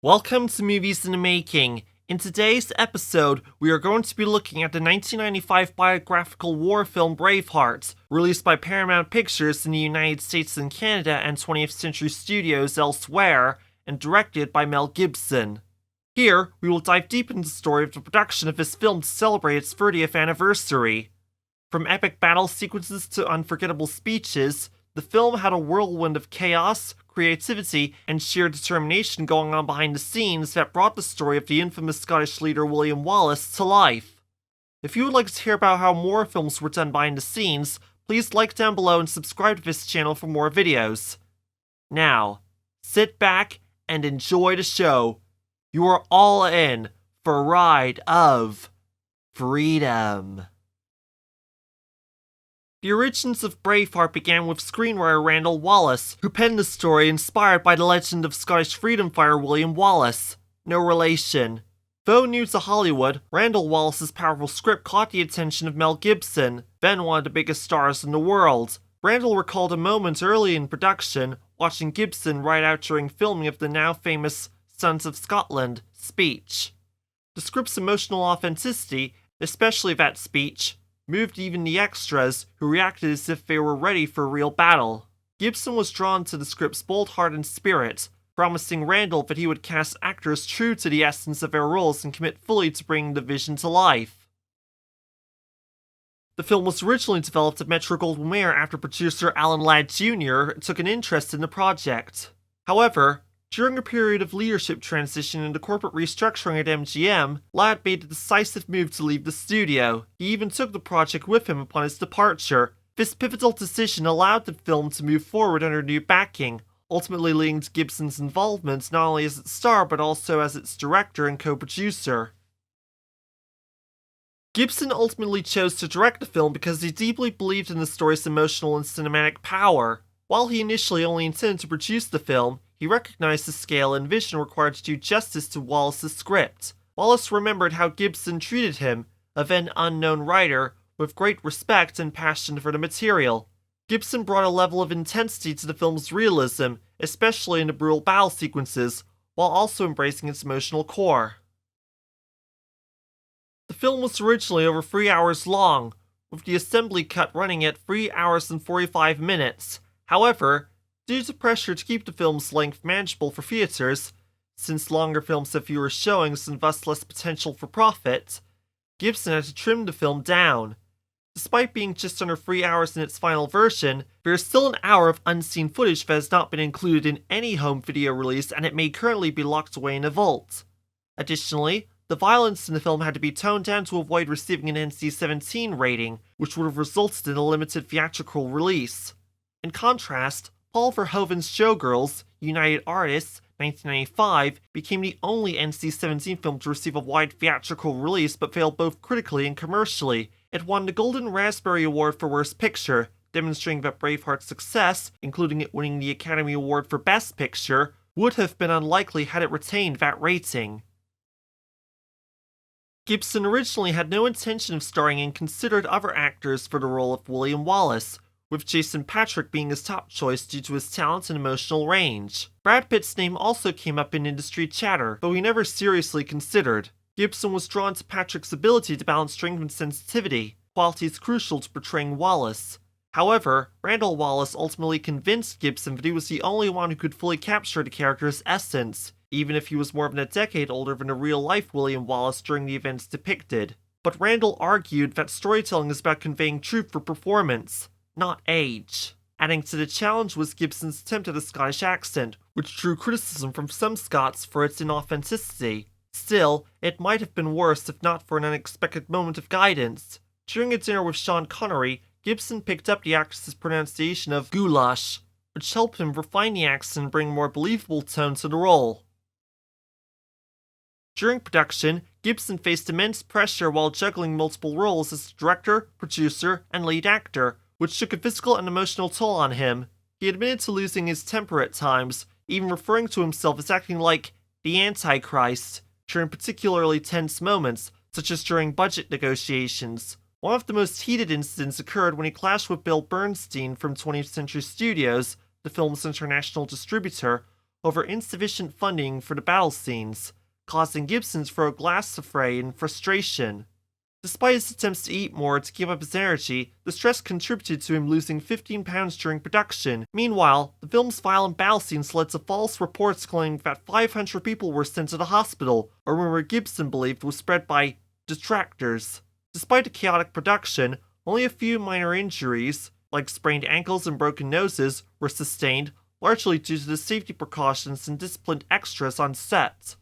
Welcome to Movies in the Making. In today's episode, we are going to be looking at the 1995 biographical war film Braveheart, released by Paramount Pictures in the United States and Canada and 20th Century Studios elsewhere, and directed by Mel Gibson. Here, we will dive deep into the story of the production of this film to celebrate its 30th anniversary. From epic battle sequences to unforgettable speeches, the film had a whirlwind of chaos, creativity, and sheer determination going on behind the scenes that brought the story of the infamous Scottish leader William Wallace to life. If you would like to hear about how more films were done behind the scenes, please like down below and subscribe to this channel for more videos. Now, sit back and enjoy the show. You are all in for a ride of freedom. The origins of Braveheart began with screenwriter Randall Wallace, who penned the story inspired by the legend of Scottish freedom fighter William Wallace. No relation. Though new to Hollywood, Randall Wallace's powerful script caught the attention of Mel Gibson, then one of the biggest stars in the world. Randall recalled a moment early in production, watching Gibson write out during filming of the now famous Sons of Scotland speech. The script's emotional authenticity, especially that speech, moved even the extras, who reacted as if they were ready for a real battle. Gibson was drawn to the script's bold heart and spirit, promising Randall that he would cast actors true to the essence of their roles and commit fully to bringing the vision to life. The film was originally developed at Metro-Goldwyn-Mayer after producer Alan Ladd Jr. took an interest in the project. However, during a period of leadership transition and a corporate restructuring at MGM, Ladd made a decisive move to leave the studio. He even took the project with him upon his departure. This pivotal decision allowed the film to move forward under new backing, ultimately leading to Gibson's involvement not only as its star but also as its director and co-producer. Gibson ultimately chose to direct the film because he deeply believed in the story's emotional and cinematic power. While he initially only intended to produce the film, he recognized the scale and vision required to do justice to Wallace's script. Wallace remembered how Gibson treated him, a then unknown writer, with great respect and passion for the material. Gibson brought a level of intensity to the film's realism, especially in the brutal battle sequences, while also embracing its emotional core. The film was originally over 3 hours long, with the assembly cut running at 3 hours and 45 minutes. However, due to pressure to keep the film's length manageable for theaters, since longer films have fewer showings and thus less potential for profit, Gibson had to trim the film down. Despite being just under 3 hours in its final version, there is still an hour of unseen footage that has not been included in any home video release, and it may currently be locked away in a vault. Additionally, the violence in the film had to be toned down to avoid receiving an NC-17 rating, which would have resulted in a limited theatrical release. In contrast, Paul Verhoeven's Showgirls, United Artists, 1995, became the only NC-17 film to receive a wide theatrical release but failed both critically and commercially. It won the Golden Raspberry Award for Worst Picture, demonstrating that Braveheart's success, including it winning the Academy Award for Best Picture, would have been unlikely had it retained that rating. Gibson originally had no intention of starring and considered other actors for the role of William Wallace, with Jason Patric being his top choice due to his talent and emotional range. Brad Pitt's name also came up in industry chatter, though he never seriously considered. Gibson was drawn to Patric's ability to balance strength and sensitivity, qualities crucial to portraying Wallace. However, Randall Wallace ultimately convinced Gibson that he was the only one who could fully capture the character's essence, even if he was more than a decade older than the real-life William Wallace during the events depicted. But Randall argued that storytelling is about conveying truth for performance, not age. Adding to the challenge was Gibson's attempt at a Scottish accent, which drew criticism from some Scots for its inauthenticity. Still, it might have been worse if not for an unexpected moment of guidance. During a dinner with Sean Connery, Gibson picked up the actress's pronunciation of goulash, which helped him refine the accent and bring a more believable tone to the role. During production, Gibson faced immense pressure while juggling multiple roles as director, producer, and lead actor, which took a physical and emotional toll on him. He admitted to losing his temper at times, even referring to himself as acting like the Antichrist during particularly tense moments, such as during budget negotiations. One of the most heated incidents occurred when he clashed with Bill Bernstein from 20th Century Studios, the film's international distributor, over insufficient funding for the battle scenes, causing Gibson to throw a glass of fray in frustration. Despite his attempts to eat more to keep up his energy, the stress contributed to him losing 15 pounds during production. Meanwhile, the film's violent battle scenes led to false reports claiming that 500 people were sent to the hospital, a rumor Gibson believed was spread by detractors. Despite the chaotic production, only a few minor injuries, like sprained ankles and broken noses, were sustained, largely due to the safety precautions and disciplined extras on set.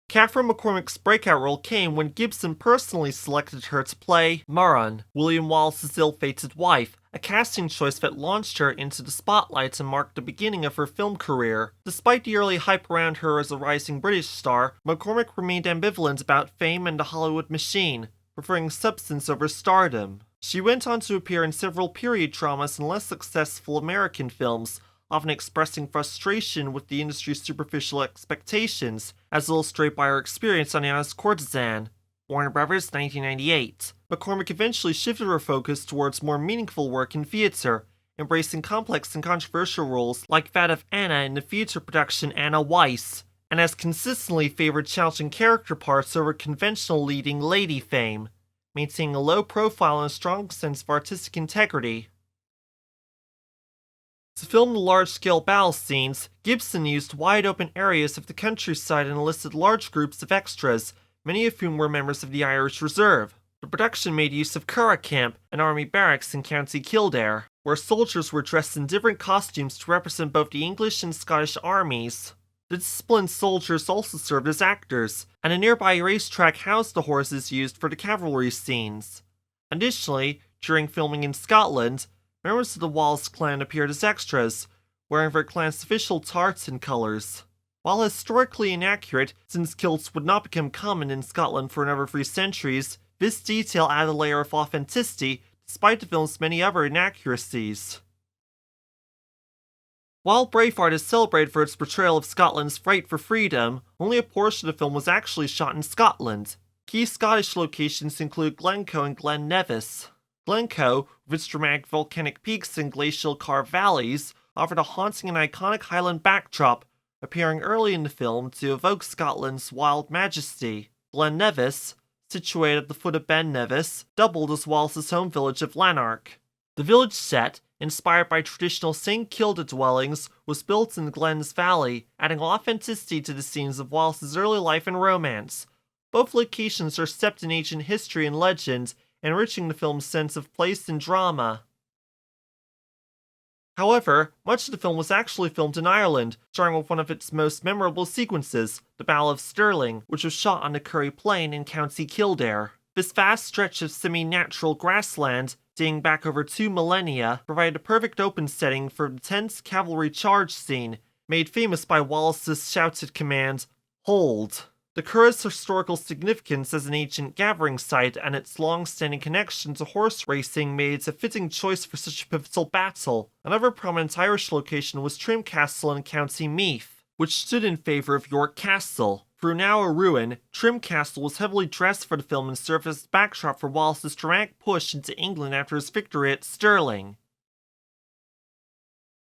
Catherine McCormick's breakout role came when Gibson personally selected her to play Maron, William Wallace's ill-fated wife, a casting choice that launched her into the spotlight and marked the beginning of her film career. Despite the early hype around her as a rising British star, McCormick remained ambivalent about fame and the Hollywood machine, preferring substance over stardom. She went on to appear in several period dramas and less successful American films, often expressing frustration with the industry's superficial expectations, as illustrated by her experience on Anna's Courtesan, Warner Bros. 1998. McCormick eventually shifted her focus towards more meaningful work in theater, embracing complex and controversial roles like that of Anna in the theater production Anna Weiss, and has consistently favored challenging character parts over conventional leading lady fame, maintaining a low profile and a strong sense of artistic integrity. To film the large-scale battle scenes, Gibson used wide-open areas of the countryside and enlisted large groups of extras, many of whom were members of the Irish Reserve. The production made use of Curragh Camp, an army barracks in County Kildare, where soldiers were dressed in different costumes to represent both the English and Scottish armies. The disciplined soldiers also served as actors, and a nearby racetrack housed the horses used for the cavalry scenes. Additionally, during filming in Scotland, members of the Wallace clan appeared as extras, wearing their clan's official tartan colours. While historically inaccurate, since kilts would not become common in Scotland for another 3 centuries, this detail added a layer of authenticity despite the film's many other inaccuracies. While Braveheart is celebrated for its portrayal of Scotland's fight for freedom, only a portion of the film was actually shot in Scotland. Key Scottish locations include Glencoe and Glen Nevis. Glencoe, with its dramatic volcanic peaks and glacial carved valleys, offered a haunting and iconic Highland backdrop, appearing early in the film to evoke Scotland's wild majesty. Glen Nevis, situated at the foot of Ben Nevis, doubled as Wallace's home village of Lanark. The village set, inspired by traditional St. Kilda dwellings, was built in Glen's Valley, adding authenticity to the scenes of Wallace's early life and romance. Both locations are steeped in ancient history and legend, enriching the film's sense of place and drama. However, much of the film was actually filmed in Ireland, starting with one of its most memorable sequences, the Battle of Stirling, which was shot on the Curry Plain in County Kildare. This vast stretch of semi-natural grassland, dating back over 2 millennia, provided a perfect open setting for the tense cavalry charge scene, made famous by Wallace's shouted command, "Hold!" The Curragh's historical significance as an ancient gathering site and its long-standing connection to horse racing made it a fitting choice for such a pivotal battle. Another prominent Irish location was Trim Castle in County Meath, which stood in favour of York Castle. Through now a ruin, Trim Castle was heavily dressed for the film and served as the backdrop for Wallace's dramatic push into England after his victory at Stirling.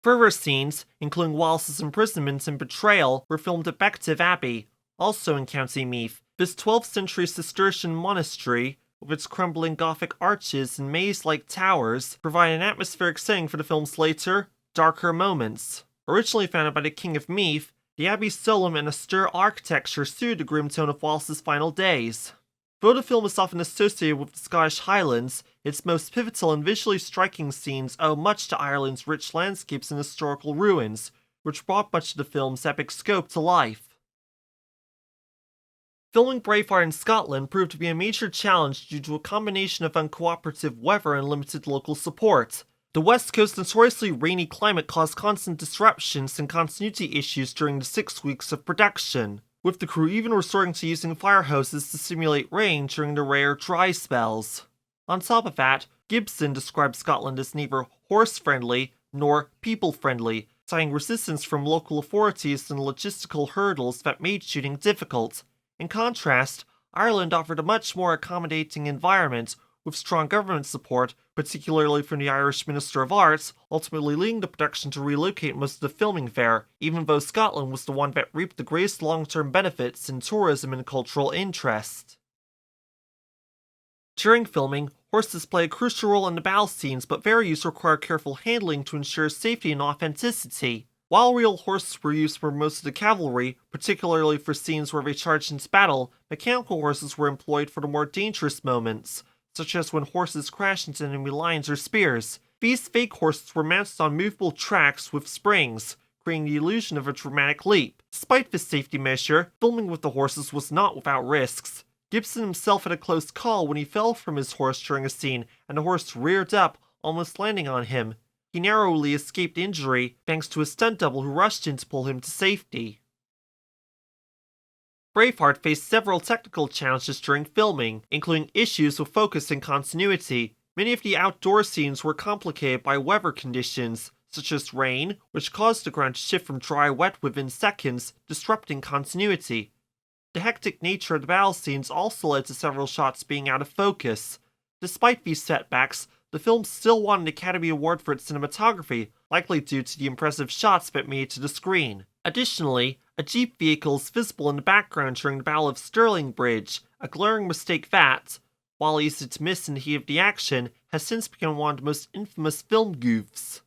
Further scenes, including Wallace's imprisonment and betrayal, were filmed at Bective Abbey, also in County Meath. This 12th century Cistercian monastery, with its crumbling Gothic arches and maze-like towers, provided an atmospheric setting for the film's later, darker moments. Originally founded by the King of Meath, the Abbey's solemn and austere architecture suited the grim tone of Wallace's final days. Though the film is often associated with the Scottish Highlands, its most pivotal and visually striking scenes owe much to Ireland's rich landscapes and historical ruins, which brought much of the film's epic scope to life. Filming Braveheart in Scotland proved to be a major challenge due to a combination of uncooperative weather and limited local support. The West Coast's notoriously rainy climate caused constant disruptions and continuity issues during the 6 weeks of production, with the crew even resorting to using fire hoses to simulate rain during the rare dry spells. On top of that, Gibson described Scotland as neither horse-friendly nor people-friendly, citing resistance from local authorities and logistical hurdles that made shooting difficult. In contrast, Ireland offered a much more accommodating environment, with strong government support, particularly from the Irish Minister of Arts, ultimately leading the production to relocate most of the filming there, even though Scotland was the one that reaped the greatest long-term benefits in tourism and cultural interest. During filming, horses play a crucial role in the battle scenes, but their use required careful handling to ensure safety and authenticity. While real horses were used for most of the cavalry, particularly for scenes where they charged into battle, mechanical horses were employed for the more dangerous moments, such as when horses crashed into enemy lines or spears. These fake horses were mounted on movable tracks with springs, creating the illusion of a dramatic leap. Despite this safety measure, filming with the horses was not without risks. Gibson himself had a close call when he fell from his horse during a scene, and the horse reared up, almost landing on him. He narrowly escaped injury thanks to a stunt double who rushed in to pull him to safety. Braveheart faced several technical challenges during filming, including issues with focus and continuity. Many of the outdoor scenes were complicated by weather conditions, such as rain, which caused the ground to shift from dry wet within seconds, disrupting continuity. The hectic nature of the battle scenes also led to several shots being out of focus. Despite these setbacks, the film still won an Academy Award for its cinematography, likely due to the impressive shots that made it to the screen. Additionally, a jeep vehicle is visible in the background during the Battle of Stirling Bridge, a glaring mistake that, while easy to miss in the heat of the action, has since become one of the most infamous film goofs.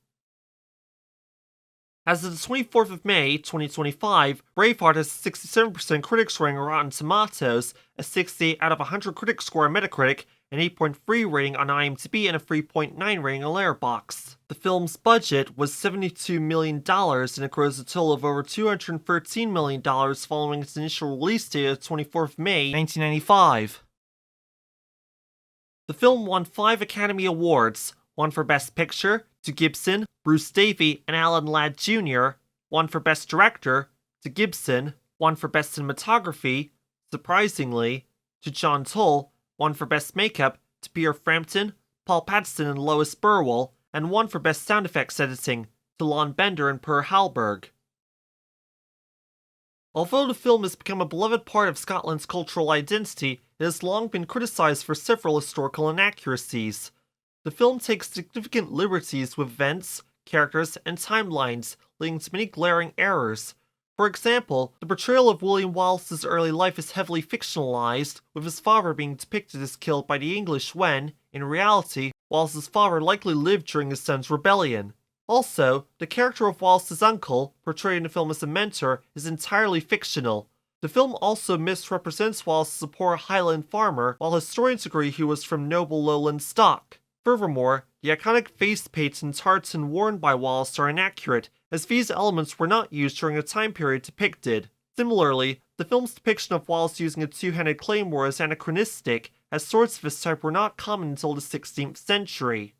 As of the 24th of May, 2025, Braveheart has a 67% critics rating on Rotten Tomatoes, a 68 out of 100 critic score on Metacritic, an 8.3 rating on IMDb, and a 3.9 rating on Letterboxd. The film's budget was $72 million, and it grossed a total of over $213 million following its initial release date of 24th of May, 1995. The film won 5 Academy Awards, one for Best Picture, to Gibson, Bruce Davey, and Alan Ladd Jr., one for Best Director, to Gibson, one for Best Cinematography, surprisingly, to John Toll, one for Best Makeup, to Peter Frampton, Paul Patterson and Lois Burwell, and one for Best Sound Effects Editing, to Lon Bender and Per Hallberg. Although the film has become a beloved part of Scotland's cultural identity, it has long been criticized for several historical inaccuracies. The film takes significant liberties with events, characters, and timelines, leading to many glaring errors. For example, the portrayal of William Wallace's early life is heavily fictionalized, with his father being depicted as killed by the English when, in reality, Wallace's father likely lived during his son's rebellion. Also, the character of Wallace's uncle, portrayed in the film as a mentor, is entirely fictional. The film also misrepresents Wallace as a poor Highland farmer, while historians agree he was from noble lowland stock. Furthermore, the iconic face paints and tartan worn by Wallace are inaccurate, as these elements were not used during the time period depicted. Similarly, the film's depiction of Wallace using a two-handed claymore is anachronistic, as swords of this type were not common until the 16th century.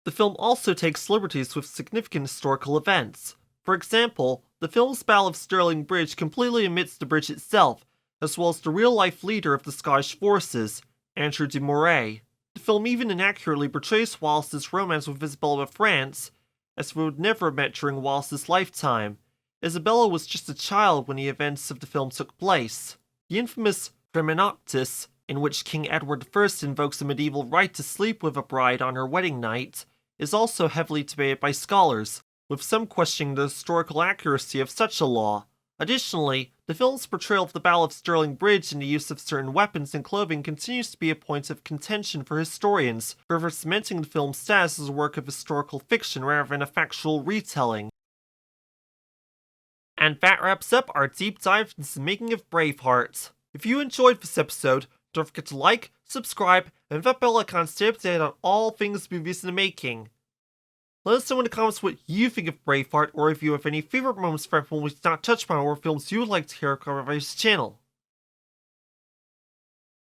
The film also takes liberties with significant historical events. For example, the film's Battle of Stirling Bridge completely omits the bridge itself, as well as the real-life leader of the Scottish forces, Andrew de Moray. The film even inaccurately portrays Wallace's romance with Isabella of France, as we would never have met during Wallace's lifetime. Isabella was just a child when the events of the film took place. The infamous Fremenoctis, in which King Edward I invokes a medieval right to sleep with a bride on her wedding night, is also heavily debated by scholars, with some questioning the historical accuracy of such a law. Additionally, the film's portrayal of the Battle of Stirling Bridge and the use of certain weapons and clothing continues to be a point of contention for historians, further cementing the film's status as a work of historical fiction rather than a factual retelling. And that wraps up our deep dive into the making of Braveheart. If you enjoyed this episode, don't forget to like, subscribe, and hit that bell icon to stay updated on all things movies in the making. Let us know in the comments what you think of Braveheart, or if you have any favorite moments from film we did not touch upon, or films you would like to hear covered by this channel.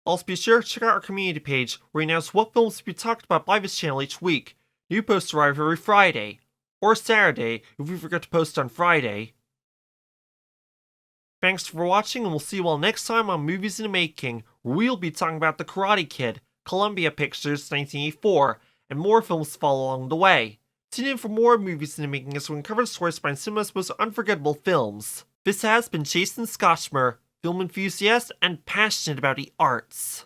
Also be sure to check out our community page, where we announce what films will be talked about by this channel each week. New posts arrive every Friday, or Saturday if we forget to post on Friday. Thanks for watching, and we'll see you all next time on Movies in the Making, where we'll be talking about The Karate Kid, Columbia Pictures 1984, and more films to follow along the way. Tune in for more Movies in the Making as we uncover the stories behind cinema's most unforgettable films. This has been Jason Scotchmer, film enthusiast and passionate about the arts.